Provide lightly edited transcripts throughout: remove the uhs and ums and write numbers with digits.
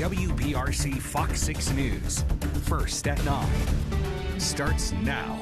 WBRC Fox 6 News. First at 9. Starts now.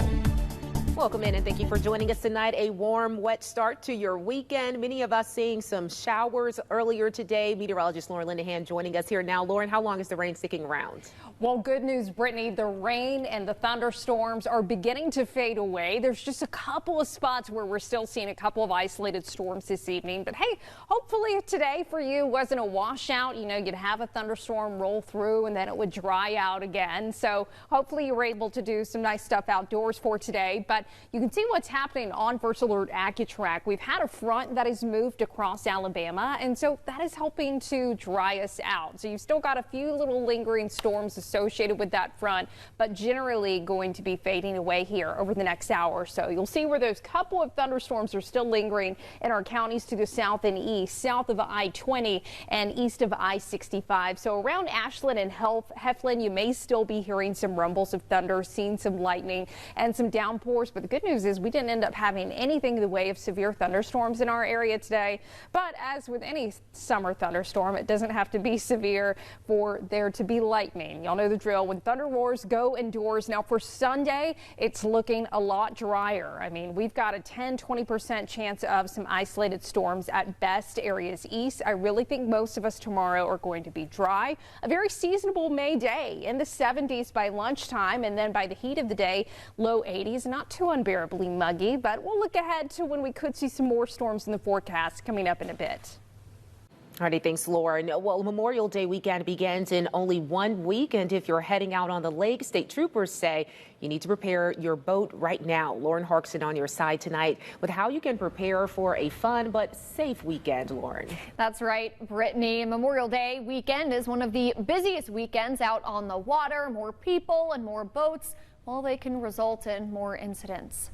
Welcome in and thank you for joining us tonight. A warm, wet start to your weekend. Many of us seeing some showers earlier today. Meteorologist Linahan joining us here now. Lauren, how long is the rain sticking around? Well, good news, Brittany. The rain and the thunderstorms are beginning to fade away. There's just a couple of spots where we're still seeing a couple of isolated storms this evening. But hey, hopefully today for you wasn't a washout. You know, you'd have a thunderstorm roll through and then it would dry out again. So hopefully you were able to do some nice stuff outdoors for today. But you can see what's happening on First Alert AccuTrack. We've had a front that has moved across Alabama, and so that is helping to dry us out. So you've still got a few little lingering storms associated with that front, but generally going to be fading away here over the next hour or so. You'll see where those couple of thunderstorms are still lingering in our counties to the south and east, south of I-20 and east of I-65. So around Ashland and Heflin, you may still be hearing some rumbles of thunder, seeing some lightning and some downpours. But the good news is we didn't end up having anything in the way of severe thunderstorms in our area today. But as with any summer thunderstorm, it doesn't have to be severe for there to be lightning. Y'all know the drill. When thunder roars, go indoors. Now for Sunday, it's looking a lot drier. I mean, we've got a 10-20% chance of some isolated storms at best, areas east. I really think most of us tomorrow are going to be dry. A very seasonable May day in the 70s by lunchtime, and then by the heat of the day, low 80s. Not too unbearably muggy, but we'll look ahead to when we could see some more storms in the forecast coming up in a bit. Alrighty, thanks, Lauren. Well, Memorial Day weekend begins in only 1 week, and if you're heading out on the lake, state troopers say you need to prepare your boat right now. Lauren Harksen on your side tonight with how you can prepare for a fun but safe weekend, Lauren. That's right, Brittany. Memorial Day weekend is one of the busiest weekends out on the water. More people and more boats, well, they can result in more incidents.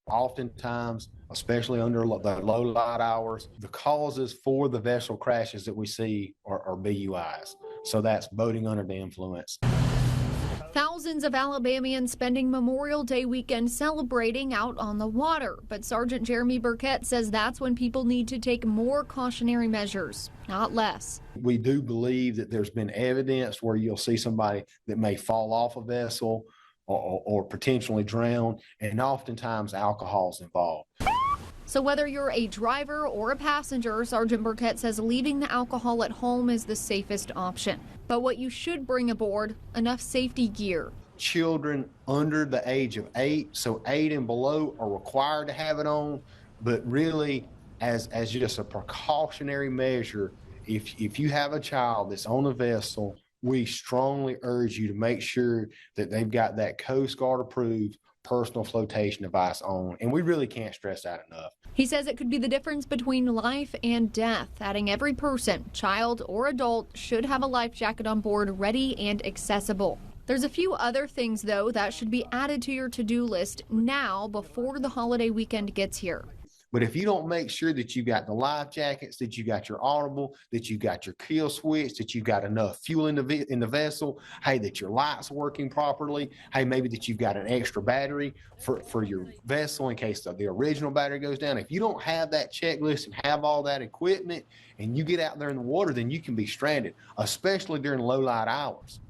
Oftentimes, especially under the low light hours, the causes for the vessel crashes that we see are BUIs. So that's boating under the influence. Thousands of Alabamians spending Memorial Day weekend celebrating out on the water. But Sergeant Jeremy Burkett says that's when people need to take more cautionary measures, not less. We do believe that there's been evidence where you'll see somebody that may fall off a vessel or potentially drown, and oftentimes alcohol's involved. So whether you're a driver or a passenger, Sergeant Burkett says leaving the alcohol at home is the safest option. But what you should bring aboard, enough safety gear. Children under the age of 8, so 8 and below, are required to have it on, but really as just a precautionary measure, if you have a child that's on a vessel, we strongly urge you to make sure that they've got that Coast Guard approved personal flotation device on, and we really can't stress that enough. He says it could be the difference between life and death, adding every person, child or adult, should have a life jacket on board ready and accessible. There's a few other things, though, that should be added to your to-do list now before the holiday weekend gets here. But if you don't make sure that you got the life jackets, that you got your audible, that you got your kill switch, that you got enough fuel in the vessel, hey, that your light's working properly, hey, maybe that you've got an extra battery for your vessel in case the original battery goes down. If you don't have that checklist and have all that equipment and you get out there in the water, then you can be stranded, especially during low light hours.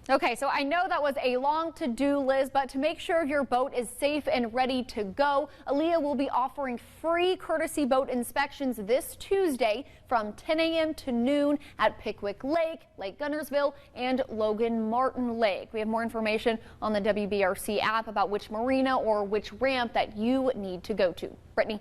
Okay, so I know that was a long to-do list, but to make sure your boat is safe and ready to go, ALEA will be offering free courtesy boat inspections this Tuesday from 10 a.m. to noon at Pickwick Lake, Lake Gunnersville, and Logan Martin Lake. We have more information on the WBRC app about which marina or which ramp that you need to go to. Brittany.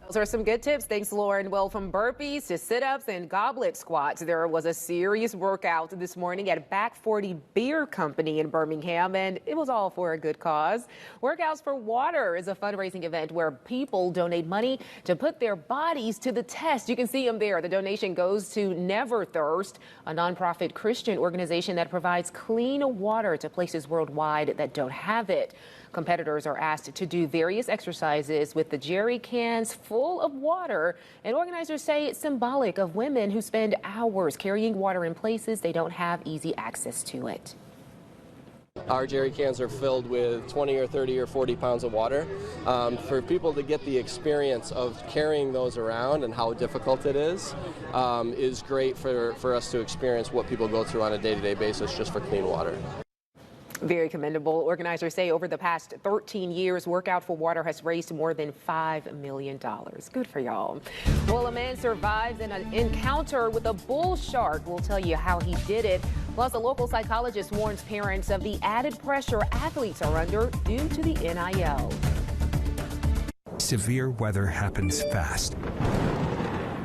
Those are some good tips. Thanks, Lauren. Well, from burpees to sit-ups and goblet squats, there was a serious workout this morning at Back 40 Beer Company in Birmingham, and it was all for a good cause. Workouts for Water is a fundraising event where people donate money to put their bodies to the test. You can see them there. The donation goes to Never Thirst, a nonprofit Christian organization that provides clean water to places worldwide that don't have it. Competitors are asked to do various exercises with the jerry cans full of water, and organizers say it's symbolic of women who spend hours carrying water in places they don't have easy access to it. Our jerry cans are filled with 20 or 30 or 40 pounds of water. For people to get the experience of carrying those around and how difficult it is great for us to experience what people go through on a day-to-day basis just for clean water. Very commendable. Organizers say over the past 13 years, Workout for Water has raised more than $5 million. Good for y'all. Well, a man survives an encounter with a bull shark. We'll tell you how he did it. Plus, a local psychologist warns parents of the added pressure athletes are under due to the NIL. Severe weather happens fast.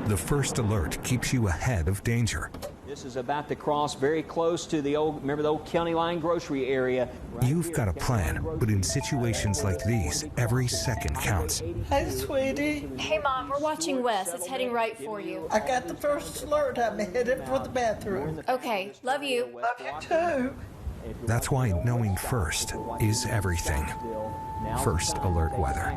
The first alert keeps you ahead of danger. This is about to cross very close to the remember the old county line grocery area. You've got a plan, but in situations like these, every second counts. Hey, sweetie. Hey, Mom, we're watching Wes. It's heading right for you. I got the first alert. I'm headed for the bathroom. Okay, love you. Love you too. That's why knowing first is everything. First alert weather.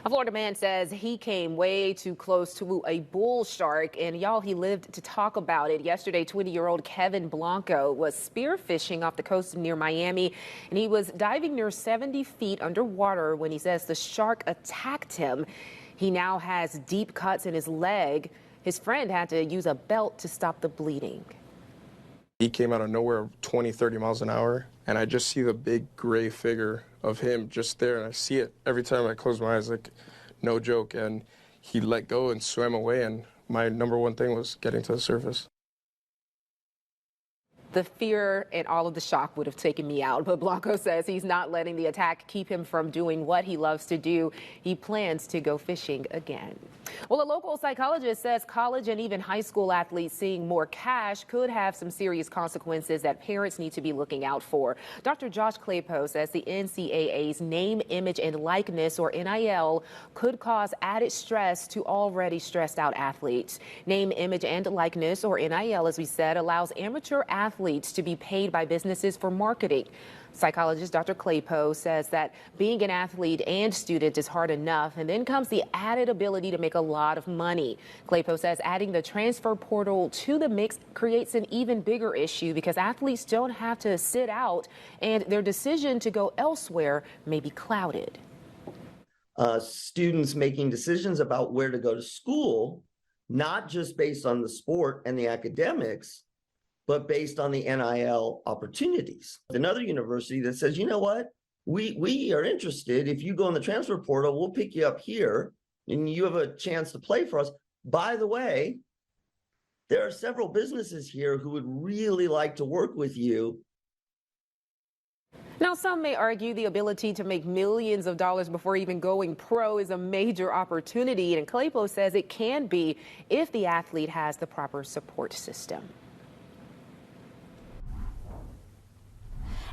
A Florida man says he came way too close to a bull shark, and y'all, he lived to talk about it. Yesterday, 20-year-old Kevin Blanco was spearfishing off the coast near Miami, and he was diving near 70 feet underwater when he says the shark attacked him. He now has deep cuts in his leg. His friend had to use a belt to stop the bleeding. He came out of nowhere 20, 30 miles an hour, and I just see the big gray figure of him just there, and I see it every time I close my eyes, like, no joke, and he let go and swam away, and my number one thing was getting to the surface. The fear and all of the shock would have taken me out, but Blanco says he's not letting the attack keep him from doing what he loves to do. He plans to go fishing again. Well, a local psychologist says college and even high school athletes seeing more cash could have some serious consequences that parents need to be looking out for. Dr. Josh Claypoe says the NCAA's name, image, and likeness, or NIL, could cause added stress to already stressed out athletes. Name, image, and likeness, or NIL, as we said, allows amateur athletes to be paid by businesses for marketing. Psychologist Dr. Claypoe says that being an athlete and student is hard enough, and then comes the added ability to make a lot of money. Claypoe says adding the transfer portal to the mix creates an even bigger issue because athletes don't have to sit out, and their decision to go elsewhere may be clouded. Students making decisions about where to go to school, not just based on the sport and the academics, but based on the NIL opportunities. Another university that says, you know what, we are interested. If you go in the transfer portal, we'll pick you up here and you have a chance to play for us. By the way, there are several businesses here who would really like to work with you. Now, some may argue the ability to make millions of dollars before even going pro is a major opportunity, and Claypoe says it can be if the athlete has the proper support system.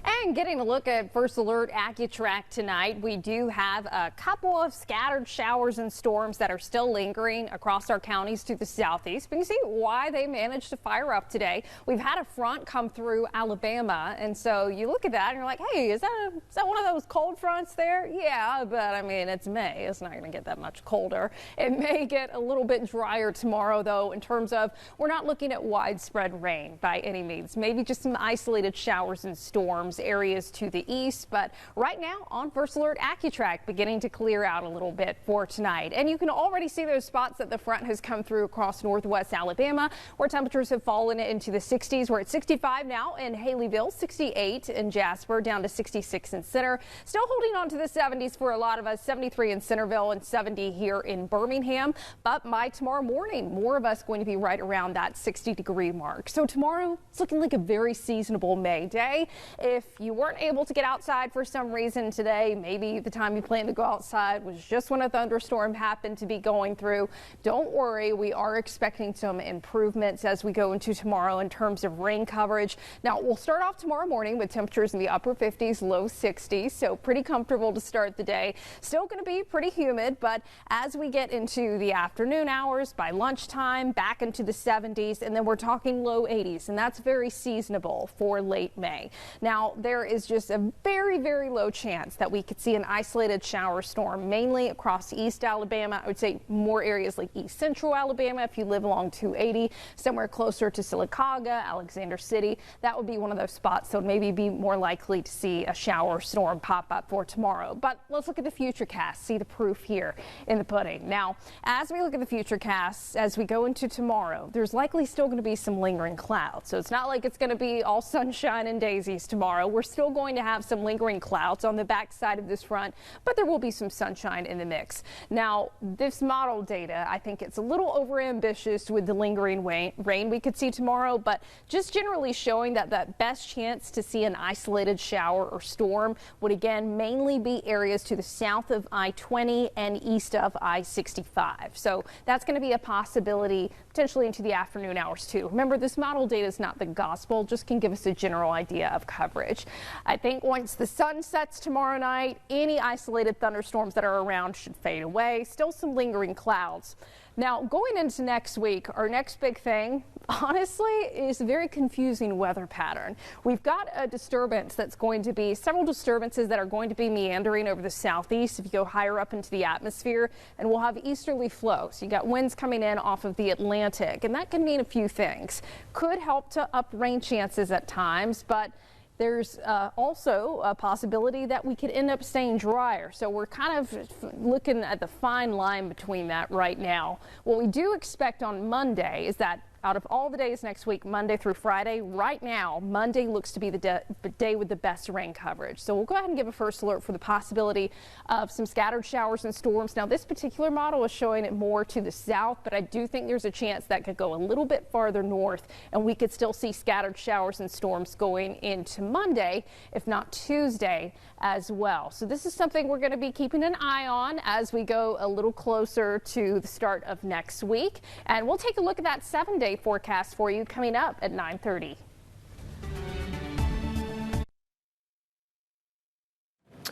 And getting a look at First Alert AccuTrack tonight, we do have a couple of scattered showers and storms that are still lingering across our counties to the southeast. But you see why they managed to fire up today. We've had a front come through Alabama, and so you look at that and you're like, hey, is that one of those cold fronts there? Yeah, but I mean, it's May. It's not going to get that much colder. It may get a little bit drier tomorrow, though, in terms of we're not looking at widespread rain by any means. Maybe just some isolated showers and storms areas to the east, but right now on First Alert AccuTrack beginning to clear out a little bit for tonight. And you can already see those spots that the front has come through across northwest Alabama, where temperatures have fallen into the 60s. We're at 65 now in Haleyville, 68 in Jasper, down to 66 in Center. Still holding on to the 70s for a lot of us, 73 in Centerville and 70 here in Birmingham. But by tomorrow morning, more of us going to be right around that 60-degree mark. So tomorrow, it's looking like a very seasonable May day. If you weren't able to get outside for some reason today, maybe the time you planned to go outside was just when a thunderstorm happened to be going through, don't worry. We are expecting some improvements as we go into tomorrow in terms of rain coverage. Now, we'll start off tomorrow morning with temperatures in the upper 50s, low 60s, so pretty comfortable to start the day. Still going to be pretty humid, but as we get into the afternoon hours, by lunchtime, back into the 70s, and then we're talking low 80s, and that's very seasonable for late May. Now, there there is just a very, very low chance that we could see an isolated shower storm, mainly across East Alabama. I would say more areas like East Central Alabama. If you live along 280, somewhere closer to Sylacauga, Alexander City, that would be one of those spots. So maybe be more likely to see a shower storm pop up for tomorrow. But let's look at the futurecast, see the proof here in the pudding. Now, as we look at the futurecasts, as we go into tomorrow, there's likely still going to be some lingering clouds. So it's not like it's going to be all sunshine and daisies tomorrow. We're still going to have some lingering clouds on the backside of this front, but there will be some sunshine in the mix. Now, this model data, I think it's a little overambitious with the lingering rain we could see tomorrow, but just generally showing that the best chance to see an isolated shower or storm would again mainly be areas to the south of I-20 and east of I-65. So that's going to be a possibility potentially into the afternoon hours too. Remember, this model data is not the gospel, just can give us a general idea of coverage. I think once the sun sets tomorrow night, any isolated thunderstorms that are around should fade away. Still some lingering clouds. Now, going into next week, our next big thing, honestly, is a very confusing weather pattern. We've got a disturbance that's going to be, several disturbances that are going to be meandering over the southeast if you go higher up into the atmosphere, and we'll have easterly flow. So you got winds coming in off of the Atlantic, and that can mean a few things. Could help to up rain chances at times, but there's also a possibility that we could end up staying drier. So we're kind of looking at the fine line between that right now. What we do expect on Monday is that out of all the days next week, Monday through Friday, right now, Monday looks to be the day with the best rain coverage. So we'll go ahead and give a first alert for the possibility of some scattered showers and storms. Now, this particular model is showing it more to the south, but I do think there's a chance that could go a little bit farther north, and we could still see scattered showers and storms going into Monday, if not Tuesday as well. So this is something we're going to be keeping an eye on as we go a little closer to the start of next week. And we'll take a look at that 7-day forecast for you coming up at 9:30.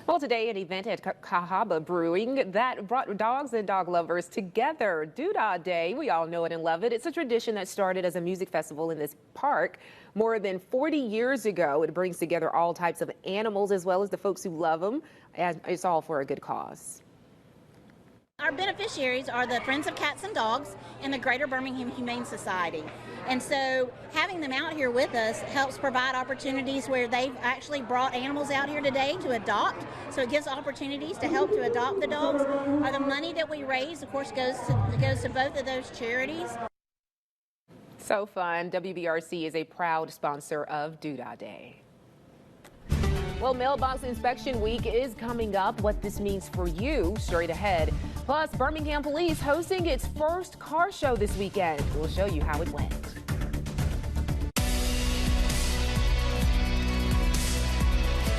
Well, today an event at Cahaba Brewing that brought dogs and dog lovers together. Doodah Day, we all know it and love it. It's a tradition that started as a music festival in this park more than 40 years ago. It brings together all types of animals as well as the folks who love them, and it's all for a good cause. Our beneficiaries are the Friends of Cats and Dogs and the Greater Birmingham Humane Society. And so having them out here with us helps provide opportunities where they've actually brought animals out here today to adopt. So it gives opportunities to help to adopt the dogs. The money that we raise, of course, goes to both of those charities. So fun. WBRC is a proud sponsor of Doodah Day. Well, Mailbox Inspection Week is coming up. What this means for you, straight ahead. Plus, Birmingham Police hosting its first car show this weekend. We'll show you how it went.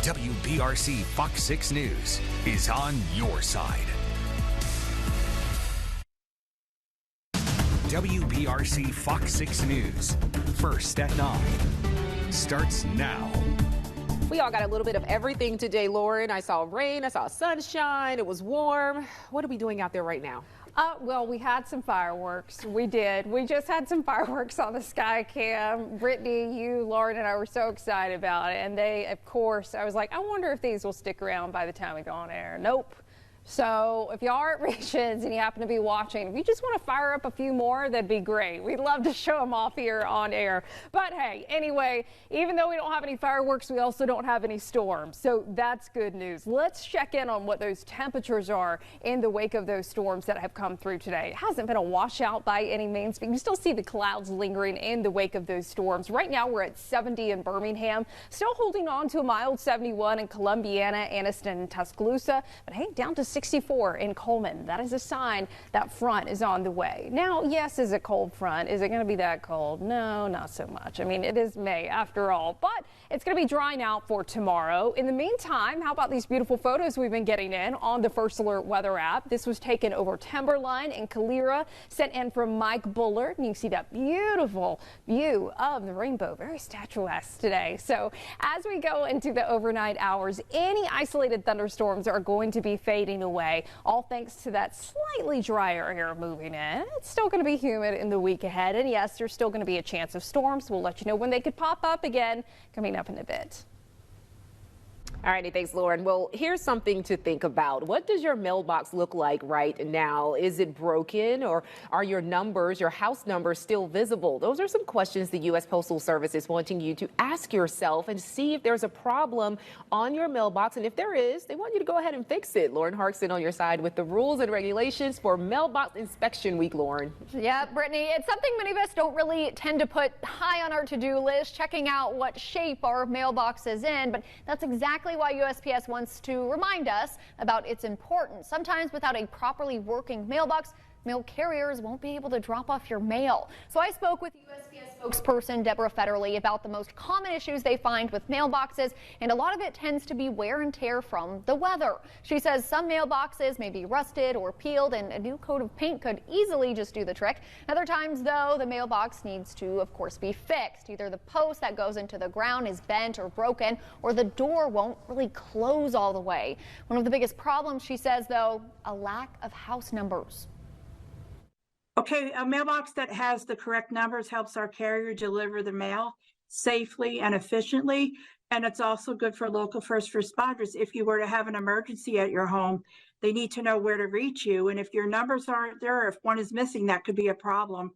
WBRC Fox 6 News is on your side. WBRC Fox 6 News, first at 9, starts now. We all got a little bit of everything today, Lauren. I saw rain, I saw sunshine, it was warm. What are we doing out there right now? Well, we had some fireworks. We did. We just had some fireworks on the sky cam. Brittany, you, Lauren, and I were so excited about it. And they, of course, I was like, I wonder if these will stick around by the time we go on air. Nope. So if you are at Regions and you happen to be watching, if you just want to fire up a few more, that'd be great. We'd love to show them off here on air. But hey, anyway, even though we don't have any fireworks, we also don't have any storms. So that's good news. Let's check in on what those temperatures are in the wake of those storms that have come through today. It hasn't been a washout by any means, but you still see the clouds lingering in the wake of those storms. Right now we're at 70 in Birmingham, still holding on to a mild 71 in Columbiana, Anniston, and Tuscaloosa. But hey, down to 64 in Coleman. That is a sign that front is on the way. Now, yes, is it cold front? Is it going to be that cold? No, not so much. I mean, it is May after all, but it's going to be drying out for tomorrow. In the meantime, how about these beautiful photos we've been getting in on the First Alert weather app? This was taken over Timberline in Calera, sent in from Mike Bullard, and you can see that beautiful view of the rainbow, very statuesque today. So as we go into the overnight hours, any isolated thunderstorms are going to be fading away, all thanks to that slightly drier air moving in. It's still going to be humid in the week ahead, and yes, there's still going to be a chance of storms. We'll let you know when they could pop up again coming up in a bit. All righty, thanks, Lauren. Well, here's something to think about. What does your mailbox look like right now? Is it broken, or are your numbers, your house numbers, still visible? Those are some questions the U.S. Postal Service is wanting you to ask yourself and see if there's a problem on your mailbox. And if there is, they want you to go ahead and fix it. Lauren Harksen on your side with the rules and regulations for Mailbox Inspection Week, Lauren. Yeah, Brittany, it's something many of us don't really tend to put high on our to-do list, checking out what shape our mailbox is in, but that's exactly why USPS wants to remind us about its importance. Sometimes without a properly working mailbox, mail carriers won't be able to drop off your mail. So I spoke with USPS spokesperson Deborah Federley about the most common issues they find with mailboxes, and a lot of it tends to be wear and tear from the weather. She says some mailboxes may be rusted or peeled, and a new coat of paint could easily just do the trick. Other times, though, the mailbox needs to, of course, be fixed. Either the post that goes into the ground is bent or broken, or the door won't really close all the way. One of the biggest problems, she says, though, a lack of house numbers. Okay, a mailbox that has the correct numbers helps our carrier deliver the mail safely and efficiently. And it's also good for local first responders. If you were to have an emergency at your home, they need to know where to reach you. And if your numbers aren't there, if one is missing, that could be a problem.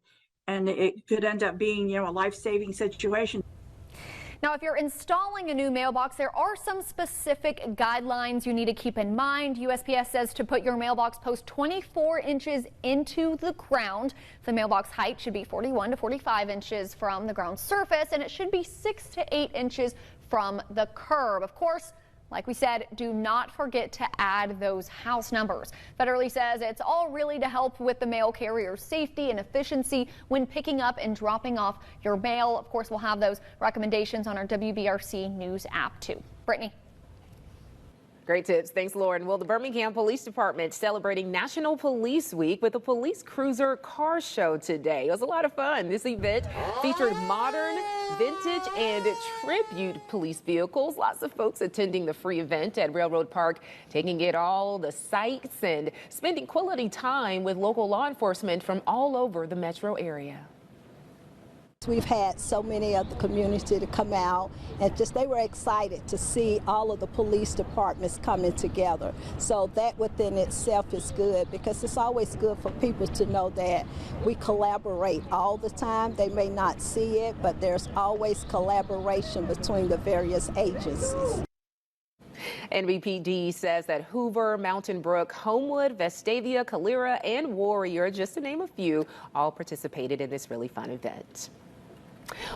And it could end up being, a life-saving situation. Now, if you're installing a new mailbox, there are some specific guidelines you need to keep in mind. USPS says to put your mailbox post 24 inches into the ground. The mailbox height should be 41 to 45 inches from the ground surface, and it should be 6 to 8 inches from the curb. Of course, like we said, do not forget to add those house numbers. Federley says it's all really to help with the mail carrier's safety and efficiency when picking up and dropping off your mail. Of course, we'll have those recommendations on our WBRC News app, too. Brittany. Great tips. Thanks, Lauren. Well, the Birmingham Police Department celebrating National Police Week with a police cruiser car show today. It was a lot of fun. This event featured modern, vintage, and tribute police vehicles. Lots of folks attending the free event at Railroad Park, taking in all the sights and spending quality time with local law enforcement from all over the metro area. We've had so many of the community to come out, and they were excited to see all of the police departments coming together. So that within itself is good, because it's always good for people to know that we collaborate all the time. They may not see it, but there's always collaboration between the various agencies. NBPD says that Hoover, Mountain Brook, Homewood, Vestavia, Calera, and Warrior, just to name a few, all participated in this really fun event.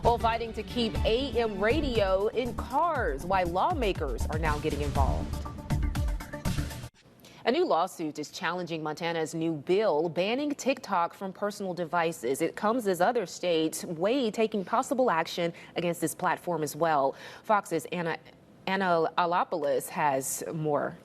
Well, fighting to keep AM radio in cars, why lawmakers are now getting involved. A new lawsuit is challenging Montana's new bill banning TikTok from personal devices. It comes as other states weigh taking possible action against this platform as well. Fox's Eliopoulos has more.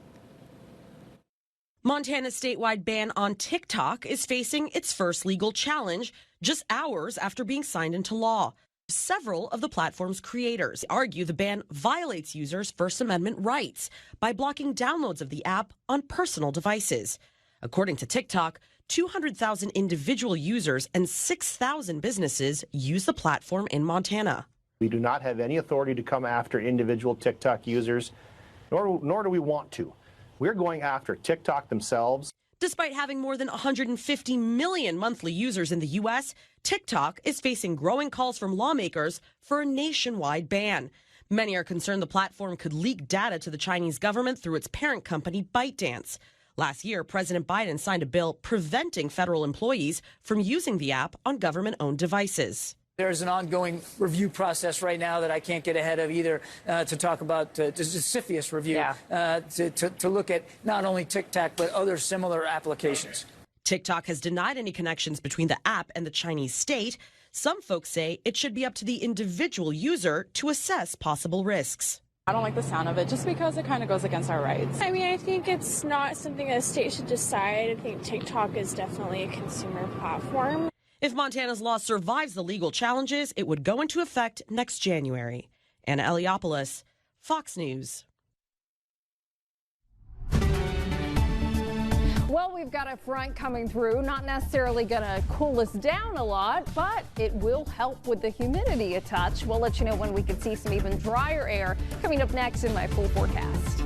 Montana's statewide ban on TikTok is facing its first legal challenge just hours after being signed into law. Several of the platform's creators argue the ban violates users' First Amendment rights by blocking downloads of the app on personal devices. According to TikTok, 200,000 individual users and 6,000 businesses use the platform in Montana. We do not have any authority to come after individual TikTok users, nor do we want to. We're going after TikTok themselves. Despite having more than 150 million monthly users in the U.S., TikTok is facing growing calls from lawmakers for a nationwide ban. Many are concerned the platform could leak data to the Chinese government through its parent company, ByteDance. Last year, President Biden signed a bill preventing federal employees from using the app on government-owned devices. There's an ongoing review process right now that I can't get ahead of either to talk about the CFIUS review, to look at not only TikTok but other similar applications. TikTok has denied any connections between the app and the Chinese state. Some folks say it should be up to the individual user to assess possible risks. I don't like the sound of it just because it kind of goes against our rights. I mean, I think it's not something that a state should decide. I think TikTok is definitely a consumer platform. If Montana's law survives the legal challenges, it would go into effect next January. Anna Eliopoulos, Fox News. Well, we've got a front coming through, not necessarily going to cool us down a lot, but it will help with the humidity a touch. We'll let you know when we can see some even drier air coming up next in my full forecast.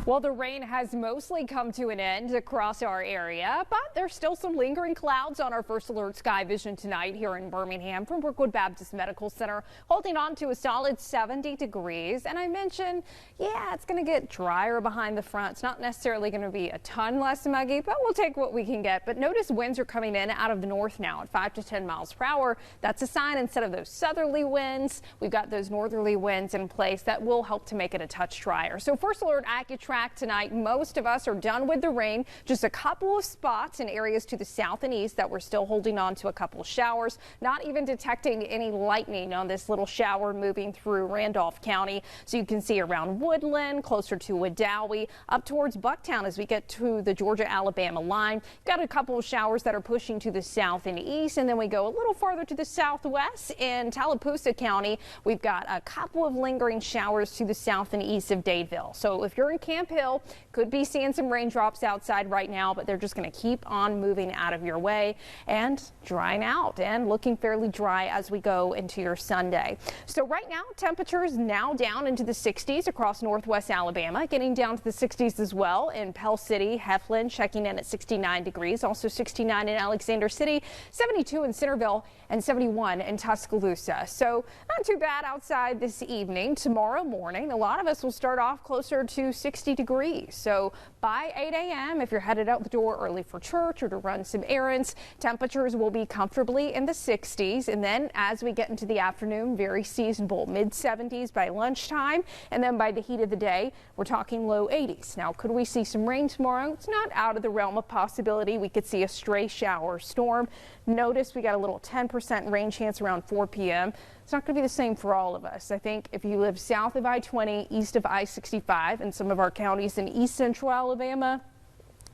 Well, the rain has mostly come to an end across our area, but there's still some lingering clouds on our first alert sky vision tonight here in Birmingham from Brookwood Baptist Medical Center, holding on to a solid 70 degrees. And I mentioned, yeah, it's going to get drier behind the front. It's not necessarily going to be a ton less muggy, but we'll take what we can get. But notice winds are coming in out of the north now at 5 to 10 miles per hour. That's a sign instead of those southerly winds, we've got those northerly winds in place that will help to make it a touch drier. So first alert AccuTrack tonight, most of us are done with the rain. Just a couple of spots in areas to the south and east that we're still holding on to a couple of showers. Not even detecting any lightning on this little shower moving through Randolph County. So you can see around Woodland, closer to Wedowee, up towards Bucktown as we get to the Georgia-Alabama line. Got a couple of showers that are pushing to the south and east, and then we go a little farther to the southwest in Tallapoosa County. We've got a couple of lingering showers to the south and east of Dadeville. So if you're in Camp Hill, could be seeing some raindrops outside right now, but they're just going to keep on moving out of your way and drying out and looking fairly dry as we go into your Sunday. So right now, temperatures now down into the 60s across northwest Alabama, getting down to the 60s as well in Pell City, Heflin checking in at 69 degrees, also 69 in Alexander City, 72 in Centerville, and 71 in Tuscaloosa. So not too bad outside this evening. Tomorrow morning, a lot of us will start off closer to 60 degrees. So by 8 a.m., if you're headed out the door early for church or to run some errands, temperatures will be comfortably in the 60s. And then as we get into the afternoon, very seasonable, mid 70s by lunchtime. And then by the heat of the day, we're talking low 80s. Now, could we see some rain tomorrow? It's not out of the realm of possibility. We could see a stray shower or storm. Notice we got a little 10% rain chance around 4 p.m. It's not going to be the same for all of us. I think if you live south of I-20, east of I-65, and some of our counties in east central Alabama,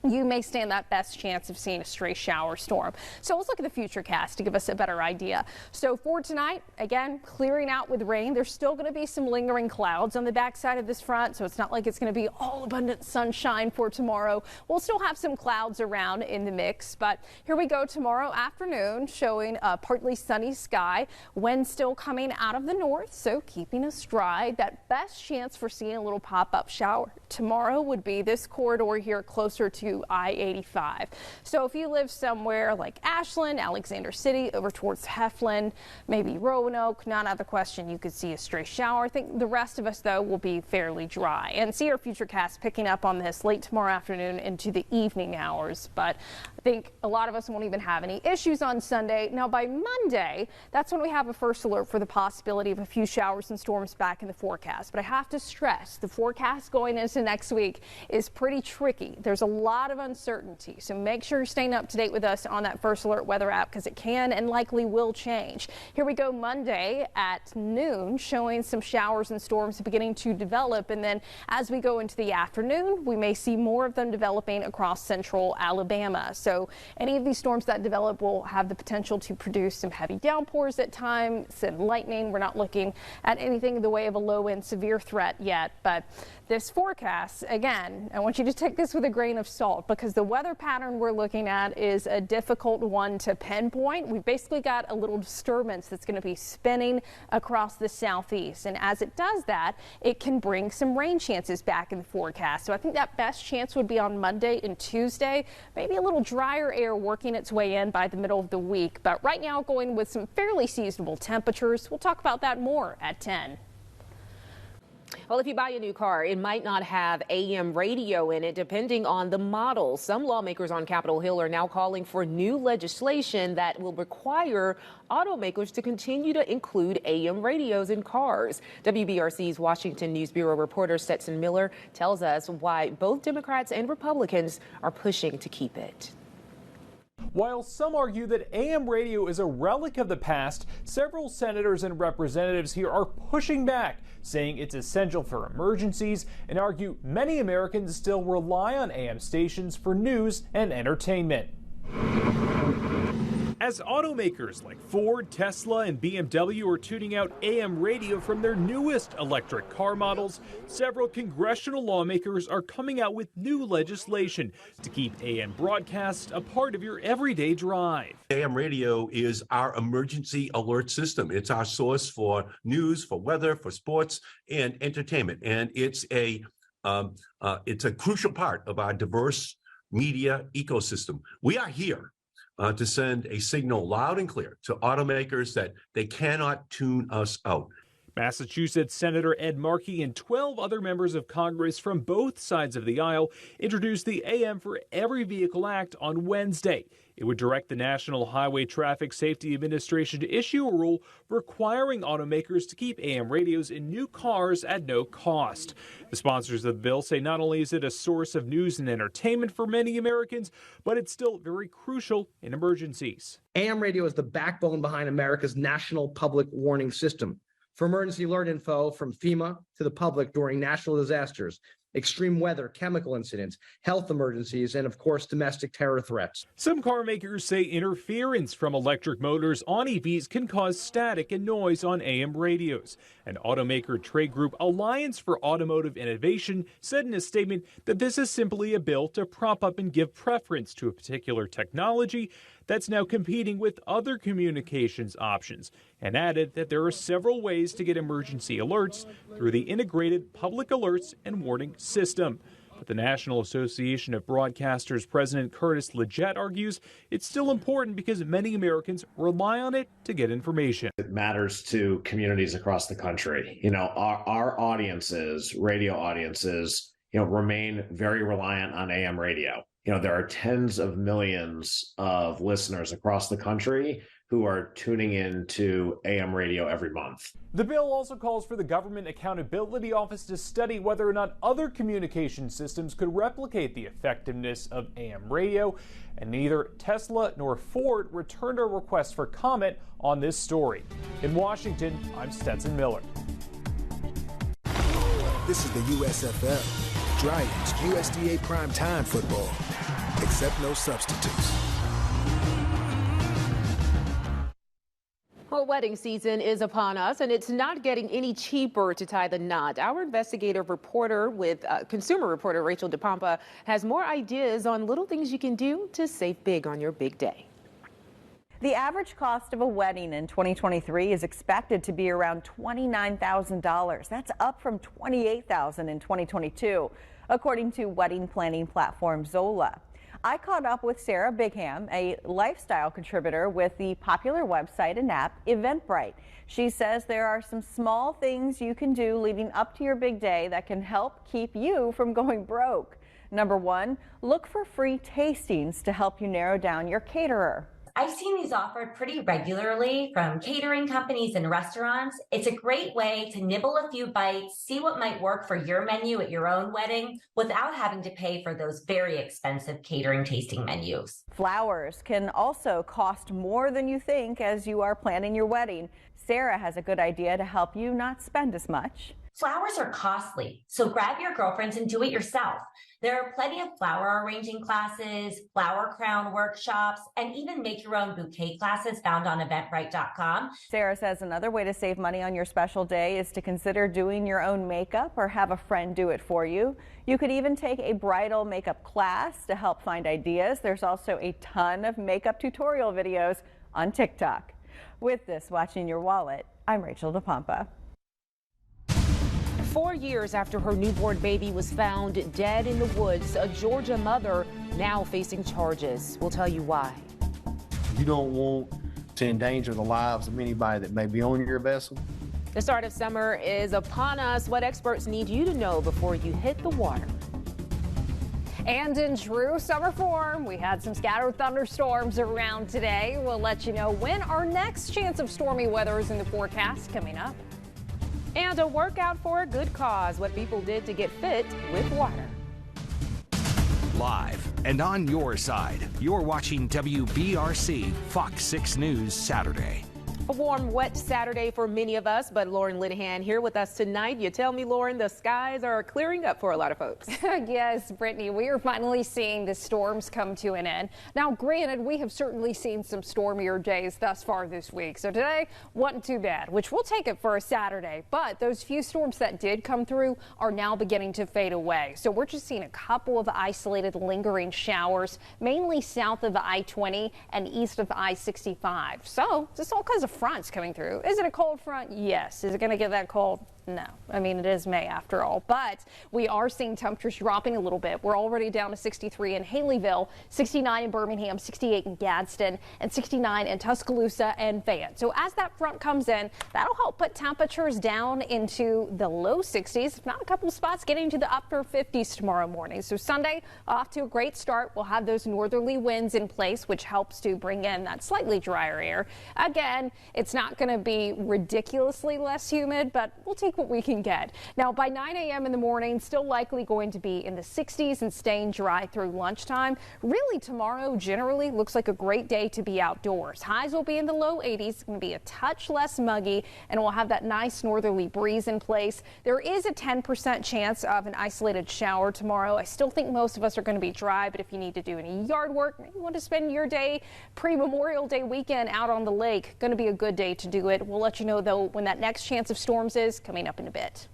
you may stand that best chance of seeing a stray shower storm. So let's look at the future cast to give us a better idea. So for tonight, again, clearing out with rain. There's still going to be some lingering clouds on the backside of this front, so it's not like it's going to be all abundant sunshine for tomorrow. We'll still have some clouds around in the mix, but here we go tomorrow afternoon, showing a partly sunny sky. Wind still coming out of the north, so keeping us dry. That best chance for seeing a little pop-up shower tomorrow would be this corridor here closer to I-85. So if you live somewhere like Ashland, Alexander City, over towards Heflin, maybe Roanoke, not out of the question you could see a stray shower. I think the rest of us, though, will be fairly dry. And see our future cast picking up on this late tomorrow afternoon into the evening hours. But I think a lot of us won't even have any issues on Sunday. Now, by Monday, that's when we have a first alert for the possibility of a few showers and storms back in the forecast. But I have to stress, the forecast going into next week is pretty tricky. There's a lot of uncertainty, so make sure you're staying up to date with us on that first alert weather app, because it can and likely will change. Here we go Monday at noon, showing some showers and storms beginning to develop, and then as we go into the afternoon, we may see more of them developing across central Alabama. So any of these storms that develop will have the potential to produce some heavy downpours at times, some lightning. We're not looking at anything in the way of a low end severe threat yet, but this forecast, again, I want you to take this with a grain of salt, because the weather pattern we're looking at is a difficult one to pinpoint. We've basically got a little disturbance that's going to be spinning across the southeast. And as it does that, it can bring some rain chances back in the forecast. So I think that best chance would be on Monday and Tuesday. Maybe a little drier air working its way in by the middle of the week. But right now, going with some fairly seasonable temperatures. We'll talk about that more at 10. Well, if you buy a new car, it might not have AM radio in it, depending on the model. Some lawmakers on Capitol Hill are now calling for new legislation that will require automakers to continue to include AM radios in cars. WBRC's Washington News Bureau reporter Stetson Miller tells us why both Democrats and Republicans are pushing to keep it. While some argue that AM radio is a relic of the past, several senators and representatives here are pushing back, saying it's essential for emergencies, and argue many Americans still rely on AM stations for news and entertainment. as automakers like Ford, Tesla, and BMW are tuning out AM radio from their newest electric car models, several congressional lawmakers are coming out with new legislation to keep AM broadcasts a part of your everyday drive. AM radio is our emergency alert system. It's our source for news, for weather, for sports, and entertainment. And it's a crucial part of our diverse media ecosystem. We are here to send a signal loud and clear to automakers that they cannot tune us out. Massachusetts Senator Ed Markey and 12 other members of Congress from both sides of the aisle introduced the AM for Every Vehicle Act on Wednesday. It would direct the National Highway Traffic Safety Administration to issue a rule requiring automakers to keep AM radios in new cars at no cost. The sponsors of the bill say not only is it a source of news and entertainment for many Americans, but it's still very crucial in emergencies. AM radio is the backbone behind America's national public warning system. For emergency alert info from FEMA to the public during national disasters, extreme weather, chemical incidents, health emergencies, and of course, domestic terror threats. Some car makers say interference from electric motors on EVs can cause static and noise on AM radios. An automaker trade group, Alliance for Automotive Innovation, said in a statement that this is simply a bill to prop up and give preference to a particular technology that's now competing with other communications options, and added that there are several ways to get emergency alerts through the integrated public alerts and warning system. But the National Association of Broadcasters President Curtis Leggett argues it's still important because many Americans rely on it to get information. It matters to communities across the country. You know, our audiences, radio audiences, remain very reliant on AM radio. There are tens of millions of listeners across the country who are tuning in to AM radio every month. The bill also calls for the Government Accountability Office to study whether or not other communication systems could replicate the effectiveness of AM radio, and neither Tesla nor Ford returned a request for comment on this story. In Washington, I'm Stetson Miller. This is the USFL. Giants USDA primetime football. Except no substitutes. Well, wedding season is upon us, and it's not getting any cheaper to tie the knot. Our investigative reporter with consumer reporter Rachel Depompa has more ideas on little things you can do to save big on your big day. The average cost of a wedding in 2023 is expected to be around $29,000. That's up from $28,000 in 2022, according to wedding planning platform Zola. I caught up with Sarah Bigham, a lifestyle contributor with the popular website and app Eventbrite. She says there are some small things you can do leading up to your big day that can help keep you from going broke. Number one, look for free tastings to help you narrow down your caterer. I've seen these offered pretty regularly from catering companies and restaurants. It's a great way to nibble a few bites, see what might work for your menu at your own wedding without having to pay for those very expensive catering tasting menus. Flowers can also cost more than you think as you are planning your wedding. Sarah has a good idea to help you not spend as much. Flowers are costly, so grab your girlfriends and do it yourself. There are plenty of flower arranging classes, flower crown workshops, and even make your own bouquet classes found on Eventbrite.com. Sarah says another way to save money on your special day is to consider doing your own makeup or have a friend do it for you. You could even take a bridal makeup class to help find ideas. There's also a ton of makeup tutorial videos on TikTok. With this, watching your wallet, I'm Rachel Depompa. 4 years after her newborn baby was found dead in the woods, a Georgia mother now facing charges. We'll tell you why. You don't want to endanger the lives of anybody that may be on your vessel. The start of summer is upon us. What experts need you to know before you hit the water. And in true summer form, we had some scattered thunderstorms around today. We'll let you know when our next chance of stormy weather is in the forecast coming up. And a workout for a good cause, what people did to get fit with water. Live and on your side, you're watching WBRC Fox 6 News Saturday. A warm, wet Saturday for many of us, but Lauren Linahan here with us tonight. You tell me, Lauren, the skies are clearing up for a lot of folks. Yes, Brittany, we are finally seeing the storms come to an end. Now, granted, we have certainly seen some stormier days thus far this week, so today wasn't too bad, which we'll take it for a Saturday. But those few storms that did come through are now beginning to fade away. So we're just seeing a couple of isolated lingering showers, mainly south of I-20 and east of I-65. So just all kinds of fronts coming through. Is it a cold front? Yes. Is it going to get that cold? No. I mean, it is May after all, but we are seeing temperatures dropping a little bit. We're already down to 63 in Haleyville, 69 in Birmingham, 68 in Gadsden, and 69 in Tuscaloosa and Fayette. So as that front comes in, that'll help put temperatures down into the low 60s, if not a couple of spots getting to the upper 50s tomorrow morning. So Sunday, off to a great start. We'll have those northerly winds in place, which helps to bring in that slightly drier air. Again, it's not going to be ridiculously less humid, but we'll take what we can get. Now, by 9 a.m. in the morning, still likely going to be in the 60s and staying dry through lunchtime. Really, tomorrow generally looks like a great day to be outdoors. Highs will be in the low 80s. It's going to be a touch less muggy, and we'll have that nice northerly breeze in place. There is a 10% chance of an isolated shower tomorrow. I still think most of us are going to be dry, but if you need to do any yard work, maybe you want to spend your day pre-Memorial Day weekend out on the lake, going to be a good day to do it. We'll let you know, though, when that next chance of storms is coming up in a bit.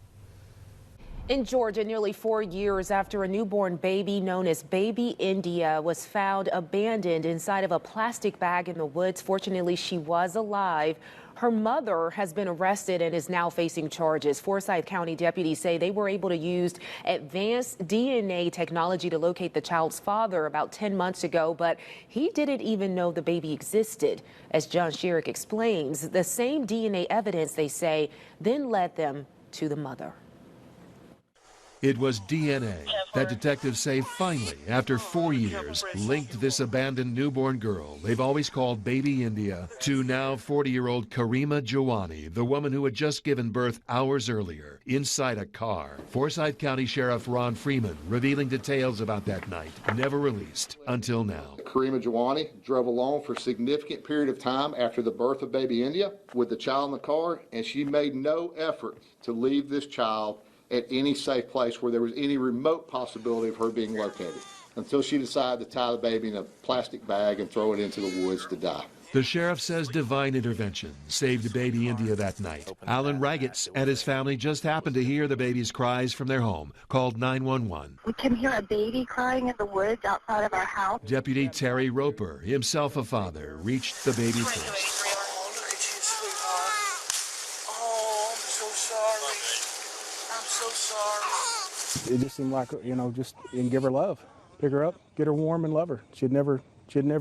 In Georgia, nearly 4 years after a newborn baby known as Baby India was found abandoned inside of a plastic bag in the woods, fortunately, she was alive. Her mother has been arrested and is now facing charges. Forsyth County deputies say they were able to use advanced DNA technology to locate the child's father about 10 months ago, but he didn't even know the baby existed. As John Shirek explains, the same DNA evidence, they say, then led them to the mother. It was DNA that detectives say finally, after 4 years, linked this abandoned newborn girl they've always called Baby India to now 40-year-old Karima Jawani, the woman who had just given birth hours earlier inside a car. Forsyth County Sheriff Ron Freeman revealing details about that night, never released until now. Karima Jawani drove alone for a significant period of time after the birth of Baby India with the child in the car, and she made no effort to leave this child at any safe place where there was any remote possibility of her being located until she decided to tie the baby in a plastic bag and throw it into the woods to die. The sheriff says divine intervention saved Baby India that night. Alan Raggets and his family just happened to hear the baby's cries from their home, called 911. We can hear a baby crying in the woods outside of our house. Deputy Terry Roper, himself a father, reached the baby first. It just seemed like, just and give her love, pick her up, get her warm and love her. She'd never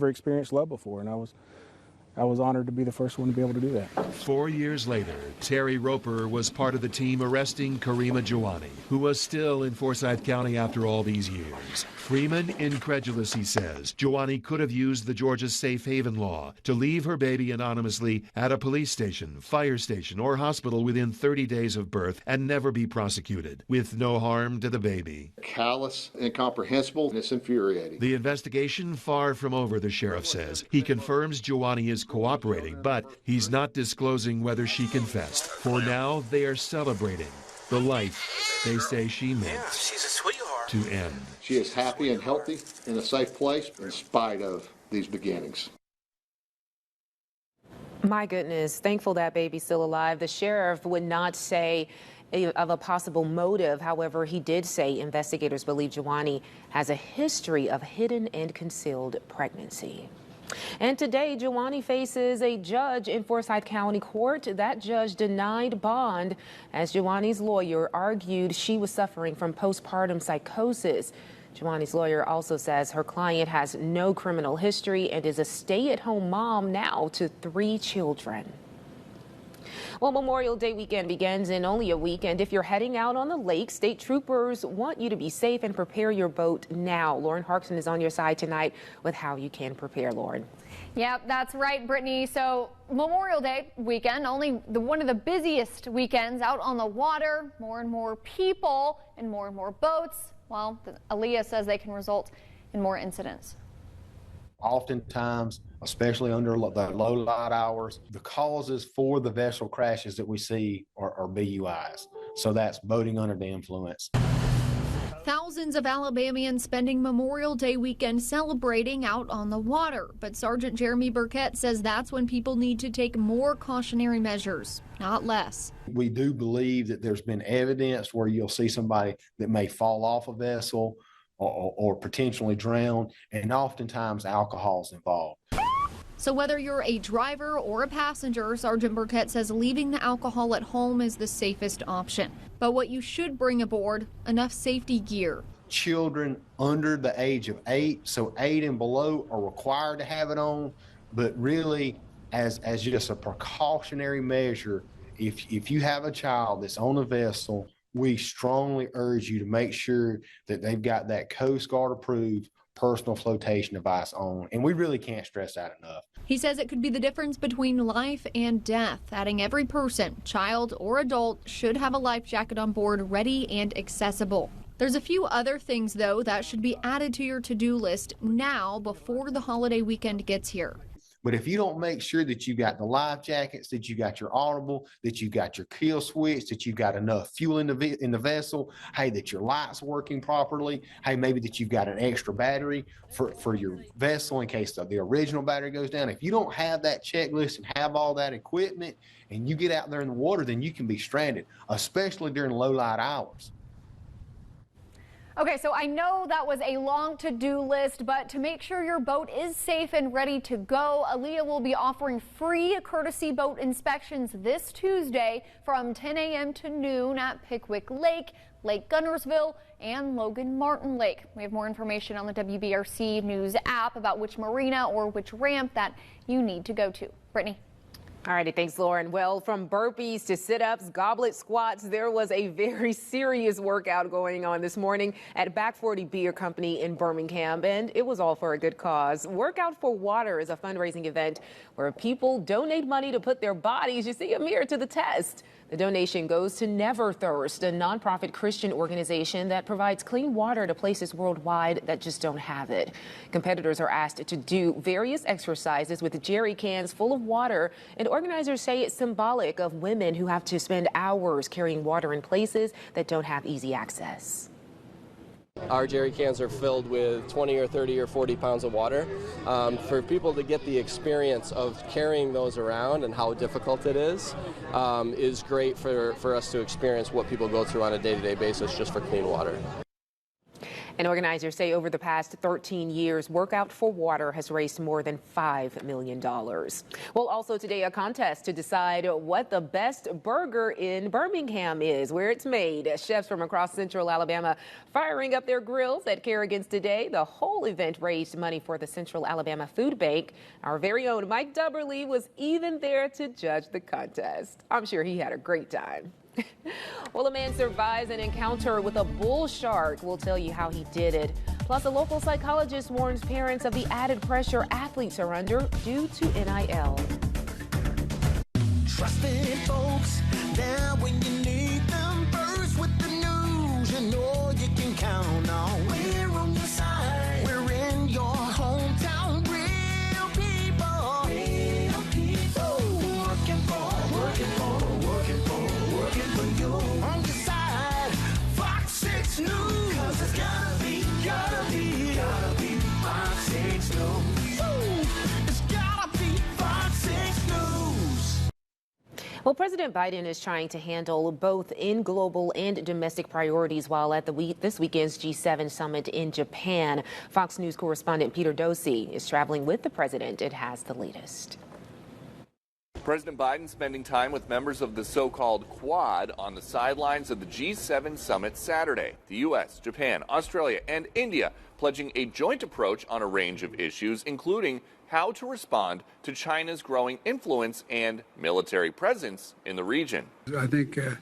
experienced love before, and I was honored to be the first one to be able to do that. 4 years later, Terry Roper was part of the team arresting Karima Jawani, who was still in Forsyth County after all these years. Freeman, incredulous, he says, Jawani could have used the Georgia safe haven law to leave her baby anonymously at a police station, fire station, or hospital within 30 days of birth and never be prosecuted, with no harm to the baby. Callous, incomprehensible, and it's infuriating. The investigation far from over, the sheriff says. He confirms Jawani is cooperating, but he's not disclosing whether she confessed. For now, they are celebrating the life they say she meant to end. She is happy and healthy in a safe place in spite of these beginnings. My goodness, thankful that baby's still alive. The sheriff would not say of a possible motive. However, he did say investigators believe Jawani has a history of hidden and concealed pregnancy. And today, Jawani faces a judge in Forsyth County Court. That judge denied bond as Jawani's lawyer argued she was suffering from postpartum psychosis. Jawani's lawyer also says her client has no criminal history and is a stay-at-home mom now to 3 children. Well, Memorial Day weekend begins in only a week, and if you're heading out on the lake, state troopers want you to be safe and prepare your boat now. Lauren Harksen is on your side tonight with how you can prepare, Lauren. Yeah, that's right, Brittany. So Memorial Day weekend, one of the busiest weekends out on the water, more and more people and more boats. Well, Aaliyah says they can result in more incidents. Oftentimes, especially under the low light hours, the causes for the vessel crashes that we see are BUIs. So that's boating under the influence. Thousands of Alabamians spending Memorial Day weekend celebrating out on the water. But Sergeant Jeremy Burkett says that's when people need to take more cautionary measures, not less. We do believe that there's been evidence where you'll see somebody that may fall off a vessel or potentially drown, and oftentimes alcohol is involved. So whether you're a driver or a passenger, Sergeant Burkett says leaving the alcohol at home is the safest option. But what you should bring aboard, enough safety gear. Children under the age of 8, so 8 and below, are required to have it on. But really, as just a precautionary measure, if you have a child that's on a vessel, we strongly urge you to make sure that they've got that Coast Guard approved personal flotation device on. And we really can't stress that enough. He says it could be the difference between life and death, adding every person, child or adult, should have a life jacket on board ready and accessible. There's a few other things, though, that should be added to your to-do list now before the holiday weekend gets here. But if you don't make sure that you got the life jackets, that you got your audible, that you got your kill switch, that you got enough fuel in the vessel, hey, that your light's working properly, hey, maybe that you've got an extra battery for your vessel in case the original battery goes down. If you don't have that checklist and have all that equipment and you get out there in the water, then you can be stranded, especially during low light hours. Okay, so I know that was a long to-do list, but to make sure your boat is safe and ready to go, Aaliyah will be offering free courtesy boat inspections this Tuesday from 10 a.m. to noon at Pickwick Lake, Lake Gunnersville, and Logan Martin Lake. We have more information on the WBRC News app about which marina or which ramp that you need to go to. Brittany. All righty, thanks, Lauren. Well, from burpees to sit-ups, goblet squats, there was a very serious workout going on this morning at Back 40 Beer Company in Birmingham, and it was all for a good cause. Workout for Water is a fundraising event where people donate money to put their bodies, you see, a mirror to the test. The donation goes to Never Thirst, a nonprofit Christian organization that provides clean water to places worldwide that just don't have it. Competitors are asked to do various exercises with jerry cans full of water, and organizers say it's symbolic of women who have to spend hours carrying water in places that don't have easy access. Our jerry cans are filled with 20 or 30 or 40 pounds of water. For people to get the experience of carrying those around and how difficult it is great for us to experience what people go through on a day-to-day basis just for clean water. And organizers say over the past 13 years, Workout for Water has raised more than $5 million. Well, also today, a contest to decide what the best burger in Birmingham is, where it's made. Chefs from across Central Alabama firing up their grills at Kerrigan's today. The whole event raised money for the Central Alabama Food Bank. Our very own Mike Dubberly was even there to judge the contest. I'm sure he had a great time. Well, a man survives an encounter with a bull shark. We'll tell you how he did it. Plus, a local psychologist warns parents of the added pressure athletes are under due to NIL. Trusted folks, there when you need them. First with the news, you know you can count on. We're on your side. We're in your hometown. Real people. Real people. Working for you. On your side, Fox 6 News. 'Cause it's gotta be Fox 6 News. It's gotta be Fox 6 News. Well, President Biden is trying to handle both in global and domestic priorities while at this weekend's G7 summit in Japan. Fox News correspondent Peter Doocy is traveling with the president and has the latest. President Biden spending time with members of the so-called Quad on the sidelines of the G7 summit Saturday. The U.S., Japan, Australia, and India pledging a joint approach on a range of issues, including how to respond to China's growing influence and military presence in the region. I think a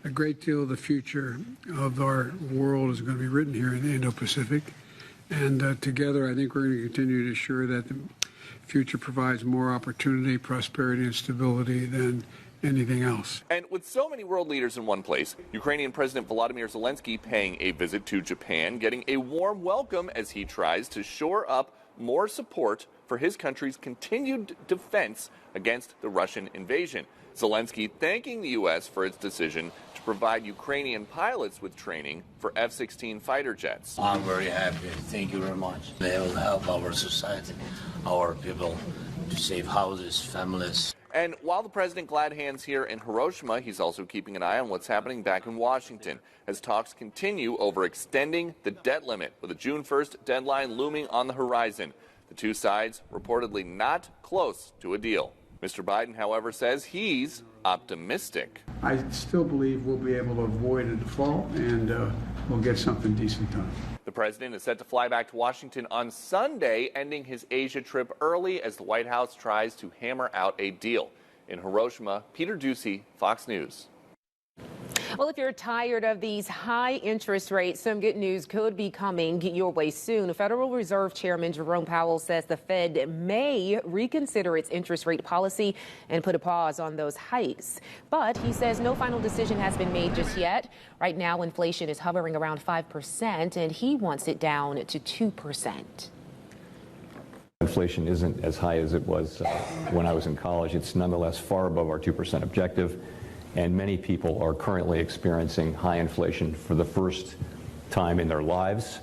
great deal of the future of our world is going to be written here in the Indo-Pacific. And together, I think we're going to continue to ensure that the future provides more opportunity, prosperity, and stability than anything else. And with so many world leaders in one place, Ukrainian President Volodymyr Zelensky paying a visit to Japan, getting a warm welcome as he tries to shore up more support for his country's continued defense against the Russian invasion. Zelensky thanking the U.S. for its decision to provide Ukrainian pilots with training for F-16 fighter jets. I'm very happy. Thank you very much. They will help our society, our people, to save houses, families. And while the president glad hands here in Hiroshima, he's also keeping an eye on what's happening back in Washington as talks continue over extending the debt limit, with a June 1st deadline looming on the horizon. The two sides reportedly not close to a deal. Mr. Biden, however, says he's optimistic. I still believe we'll be able to avoid a default, and we'll get something decent done. The president is set to fly back to Washington on Sunday, ending his Asia trip early as the White House tries to hammer out a deal. In Hiroshima, Peter Doocy, Fox News. Well, if you're tired of these high interest rates, some good news could be coming your way soon. Federal Reserve Chairman Jerome Powell says the Fed may reconsider its interest rate policy and put a pause on those hikes. But he says no final decision has been made just yet. Right now, inflation is hovering around 5%, and he wants it down to 2%. Inflation isn't as high as it was when I was in college. It's nonetheless far above our 2% objective. And many people are currently experiencing high inflation for the first time in their lives.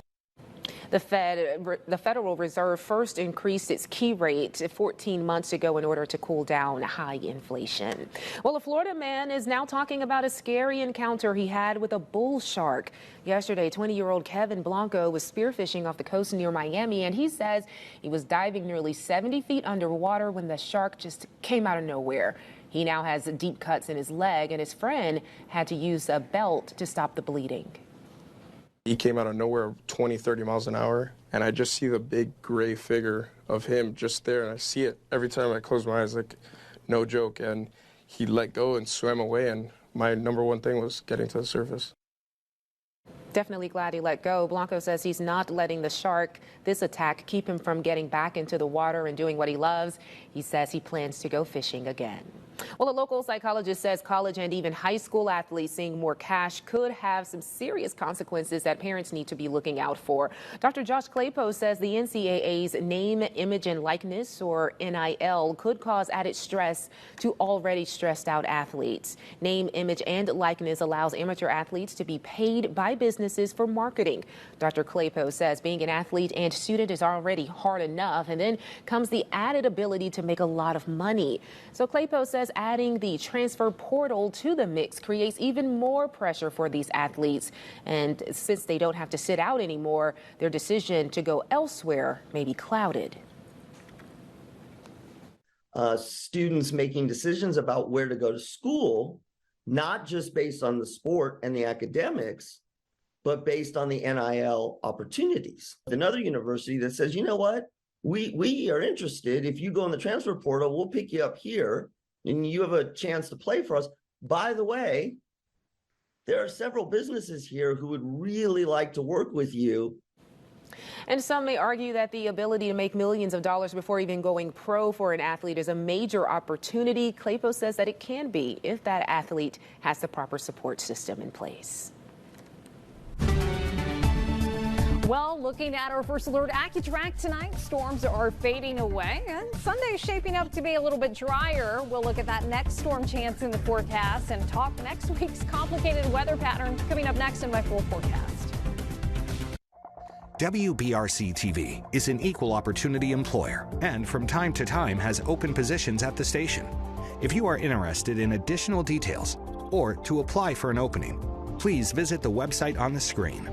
The Federal Reserve first increased its key rate 14 months ago in order to cool down high inflation. Well, a Florida man is now talking about a scary encounter he had with a bull shark. Yesterday, 20-year-old Kevin Blanco was spearfishing off the coast near Miami, and he says he was diving nearly 70 feet underwater when the shark just came out of nowhere. He now has deep cuts in his leg, and his friend had to use a belt to stop the bleeding. He came out of nowhere 20, 30 miles an hour, and I just see the big gray figure of him just there, and I see it every time I close my eyes, like no joke. And he let go and swam away, and my number one thing was getting to the surface. Definitely glad he let go. Blanco says he's not letting this attack keep him from getting back into the water and doing what he loves. He says he plans to go fishing again. Well, a local psychologist says college and even high school athletes seeing more cash could have some serious consequences that parents need to be looking out for. Dr. Josh Claypoe says the NCAA's name, image, and likeness, or NIL, could cause added stress to already stressed out athletes. Name, image, and likeness allows amateur athletes to be paid by businesses for marketing. Dr. Claypoe says being an athlete and student is already hard enough, and then comes the added ability to make a lot of money. So Claypoe says adding the transfer portal to the mix creates even more pressure for these athletes. And since they don't have to sit out anymore, their decision to go elsewhere may be clouded. Students making decisions about where to go to school, not just based on the sport and the academics, but based on the NIL opportunities. Another university that says, you know what, we are interested. If you go in the transfer portal, we'll pick you up here and you have a chance to play for us. By the way, there are several businesses here who would really like to work with you. And some may argue that the ability to make millions of dollars before even going pro for an athlete is a major opportunity. Claypoe says that it can be if that athlete has the proper support system in place. Well, looking at our first alert AccuTrack tonight, storms are fading away and Sunday's shaping up to be a little bit drier. We'll look at that next storm chance in the forecast and talk next week's complicated weather pattern coming up next in my full forecast. WBRC TV is an equal opportunity employer and from time to time has open positions at the station. If you are interested in additional details or to apply for an opening, please visit the website on the screen.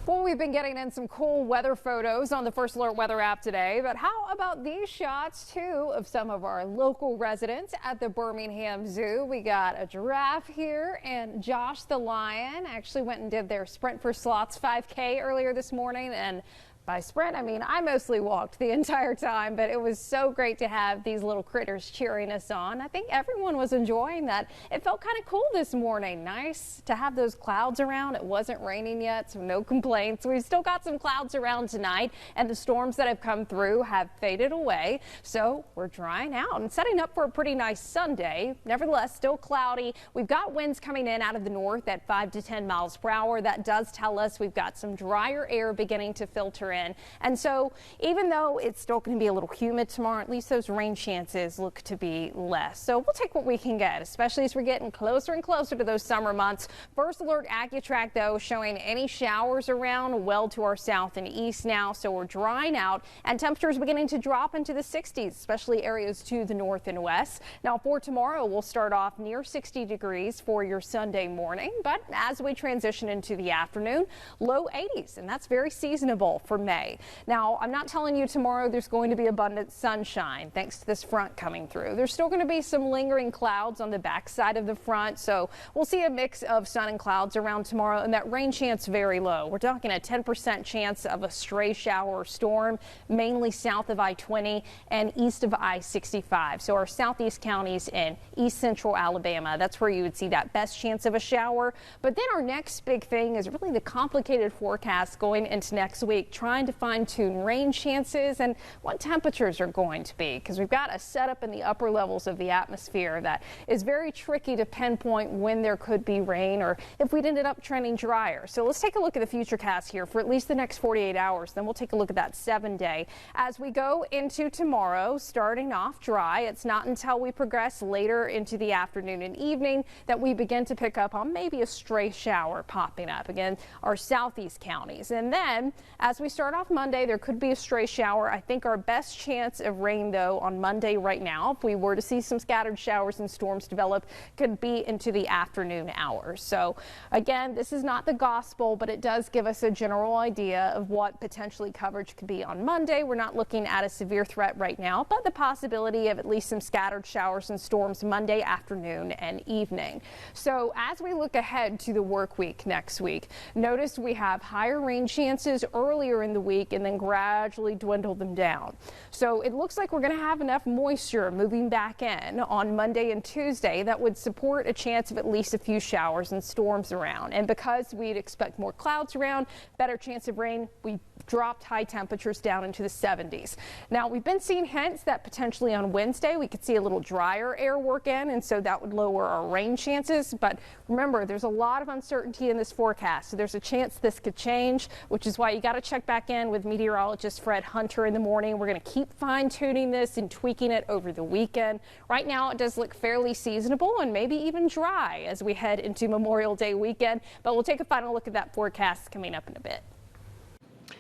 Well, we've been getting in some cool weather photos on the First Alert Weather app today, but how about these shots, too, of some of our local residents at the Birmingham Zoo? We got a giraffe here, and Josh the lion actually went and did their Sprint for Slots 5K earlier this morning, and By sprint, I mean I mostly walked the entire time, but it was so great to have these little critters cheering us on. I think everyone was enjoying that. It felt kind of cool this morning. Nice to have those clouds around. It wasn't raining yet, so no complaints. We've still got some clouds around tonight, and the storms that have come through have faded away. So we're drying out and setting up for a pretty nice Sunday. Nevertheless, still cloudy. We've got winds coming in out of the north at 5 to 10 miles per hour. That does tell us we've got some drier air beginning to filter in. And so even though it's still going to be a little humid tomorrow, at least those rain chances look to be less. So we'll take what we can get, especially as we're getting closer and closer to those summer months. First alert AccuTrack, though, showing any showers around well to our south and east now. So we're drying out and temperatures beginning to drop into the 60s, especially areas to the north and west. Now for tomorrow, we'll start off near 60 degrees for your Sunday morning. But as we transition into the afternoon, low 80s, and that's very seasonable for May. Now, I'm not telling you tomorrow there's going to be abundant sunshine thanks to this front coming through. There's still going to be some lingering clouds on the backside of the front, so we'll see a mix of sun and clouds around tomorrow, and that rain chance very low. We're talking a 10% chance of a stray shower or storm, mainly south of I-20 and east of I-65. So our southeast counties in east central Alabama, that's where you would see that best chance of a shower. But then our next big thing is really the complicated forecast going into next week, trying to fine-tune rain chances and what temperatures are going to be, because we've got a setup in the upper levels of the atmosphere that is very tricky to pinpoint when there could be rain or if we'd ended up trending drier. So let's take a look at the futurecast here for at least the next 48 hours. Then we'll take a look at that 7-day. As we go into tomorrow, starting off dry, it's not until we progress later into the afternoon and evening that we begin to pick up on maybe a stray shower popping up. Again, our southeast counties. And then as we start off Monday, there could be a stray shower. I think our best chance of rain, though, on Monday right now, if we were to see some scattered showers and storms develop, could be into the afternoon hours. So again, this is not the gospel, but it does give us a general idea of what potentially coverage could be on Monday. We're not looking at a severe threat right now, but the possibility of at least some scattered showers and storms Monday afternoon and evening. So as we look ahead to the work week next week, notice we have higher rain chances earlier in the week and then gradually dwindle them down. So it looks like we're going to have enough moisture moving back in on Monday and Tuesday that would support a chance of at least a few showers and storms around. And because we'd expect more clouds around, better chance of rain, we dropped high temperatures down into the 70s. Now, we've been seeing hints that potentially on Wednesday we could see a little drier air work in, and so that would lower our rain chances. But remember, there's a lot of uncertainty in this forecast, so there's a chance this could change, which is why you got to check back in with meteorologist Fred Hunter in the morning. We're going to keep fine-tuning this and tweaking it over the weekend. Right now, it does look fairly seasonable and maybe even dry as we head into Memorial Day weekend, but we'll take a final look at that forecast coming up in a bit.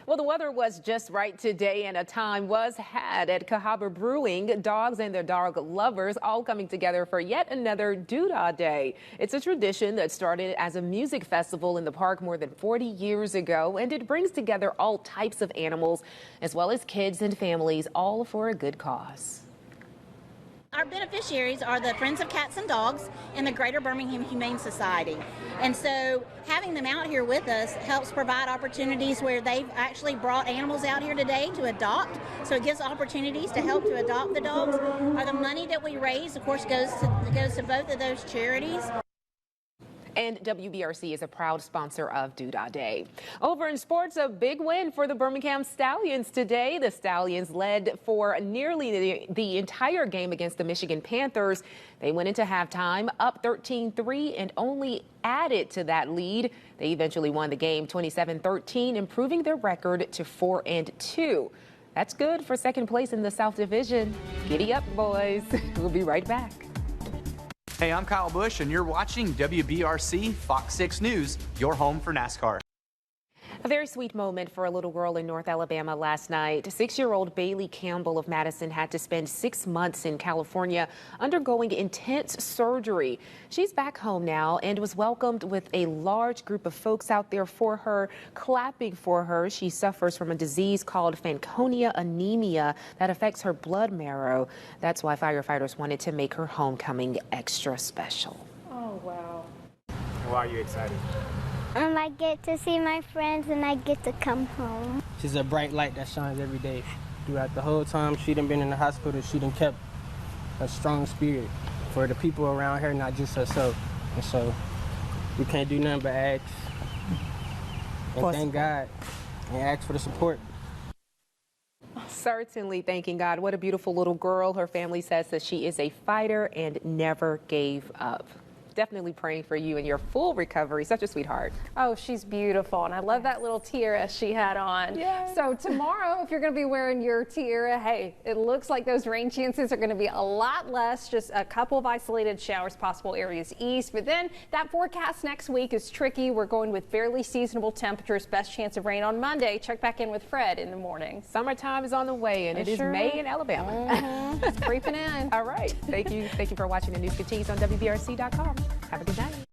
Well, the weather was just right today, and a time was had at Cahaba Brewing. Dogs and their dog lovers all coming together for yet another Doodah Day. It's a tradition that started as a music festival in the park more than 40 years ago, and it brings together all types of animals, as well as kids and families, all for a good cause. Our beneficiaries are the Friends of Cats and Dogs and the Greater Birmingham Humane Society. And so having them out here with us helps provide opportunities where they've actually brought animals out here today to adopt. So it gives opportunities to help to adopt the dogs. The money that we raise, of course, goes to both of those charities. And WBRC is a proud sponsor of Doodah Day. Over in sports, a big win for the Birmingham Stallions today. The Stallions led for nearly the entire game against the Michigan Panthers. They went into halftime up 13-3 and only added to that lead. They eventually won the game 27-13, improving their record to 4-2. That's good for second place in the South Division. Giddy up, boys. We'll be right back. Hey, I'm Kyle Busch, and you're watching WBRC Fox 6 News, your home for NASCAR. A very sweet moment for a little girl in North Alabama last night. 6-year-old Bailey Campbell of Madison had to spend 6 months in California undergoing intense surgery. She's back home now and was welcomed with a large group of folks out there for her, clapping for her. She suffers from a disease called Fanconi anemia that affects her blood marrow. That's why firefighters wanted to make her homecoming extra special. Oh, wow. Why are you excited? I get to see my friends and I get to come home. She's a bright light that shines every day. Throughout the whole time she done been in the hospital, she done kept a strong spirit for the people around her, not just herself. And so we can't do nothing but ask and thank God and ask for the support. Certainly thanking God. What a beautiful little girl. Her family says that she is a fighter and never gave up. Definitely praying for you and your full recovery. Such a sweetheart. Oh, she's beautiful. And I love that little tiara she had on. Yes. So tomorrow, if you're going to be wearing your tiara, hey, it looks like those rain chances are going to be a lot less. Just a couple of isolated showers, possible areas east. But then that forecast next week is tricky. We're going with fairly seasonable temperatures. Best chance of rain on Monday. Check back in with Fred in the morning. Summertime is on the way, and it is May in Alabama. It's creeping in. All right. Thank you. Thank you for watching. The news continues on WBRC.com. Have a good night.